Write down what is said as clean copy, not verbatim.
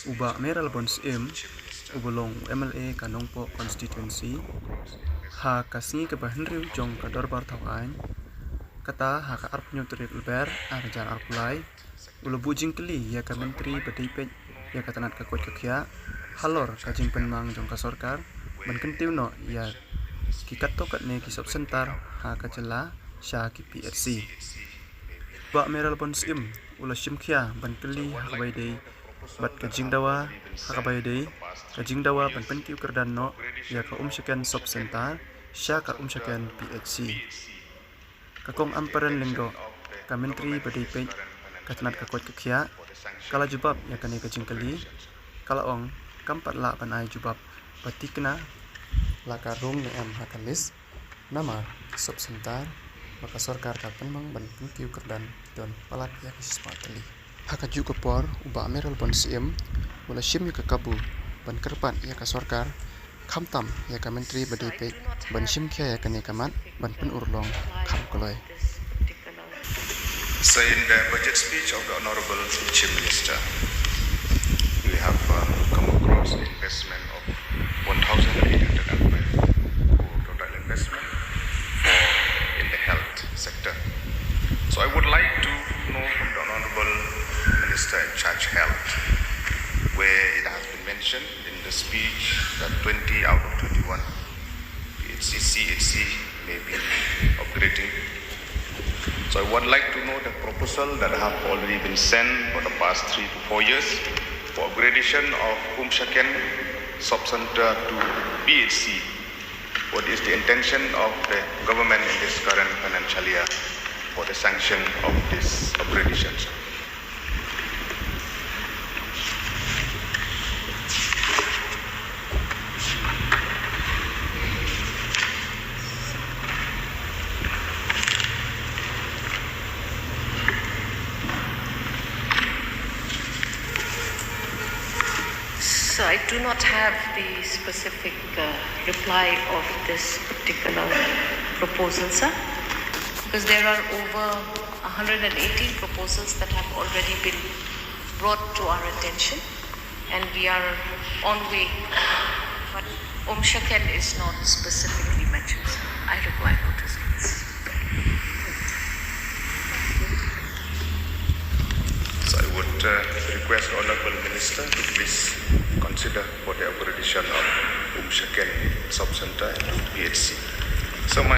Uba Meral Bons Ubulong MLA Kanongpo Constituency ha kasni ke Henry Jong ka Dorbar Thawain kata ha ka arpnyo turik ulber arjan arpulai ulubujing keli ya ka menteri bedipet ya ka tanat ka kot kakya halor ka jing penmang jong ka sarkar bankentiu no ya ki katto katne ki subsentar ha ka jela sha ki PSC Ba Meral Bons ula shimkhya bankeli ha bai dei bat ka jingdawa ha ka bai dei ka jingdawa ban pentiu kerdan no ya ka umshaken subsentar sha ka umshaken PHC kakong amparan linggo ka menteri bedipet ka tanat ka kot kakya kala jubab ya ka ne ka jingkeli kala ong kampat la panai jubab batikna la ka rong ne am hakalis nama subsentar maka sarkar ka penmang ban pentiu kerdan don palat ya ki spateli haka juga por uba Meral Bons ula shim ya ka kabu ban kerpan ya ka sarkar khamtam ya ka menteri bedipet ban shimkhya ya ka ne kamat ban pen urlong kham koloi. So in the budget speech of the Honorable Chief Minister, we have come across the investment of 1,805 crore total investment in the health sector. So I would like to know from the Honorable Minister in charge of health, where it has been mentioned in the speech that 20 out of 21 CHC may be upgrading. So I would like to know the proposal that have already been sent for the past 3 to 4 years for upgradation of Umshaken Subcenter to PHC. What is the intention of the government in this current financial year for the sanction of this upgradation? So I do not have the specific reply of this particular proposal, sir, because there are over 118 proposals that have already been brought to our attention, and we are on way. But Umshaken is not specifically mentioned, sir. I require notice. So I would request Honorable Minister to please consider for the upgradation of Umshaken Subcenter and PHC. So my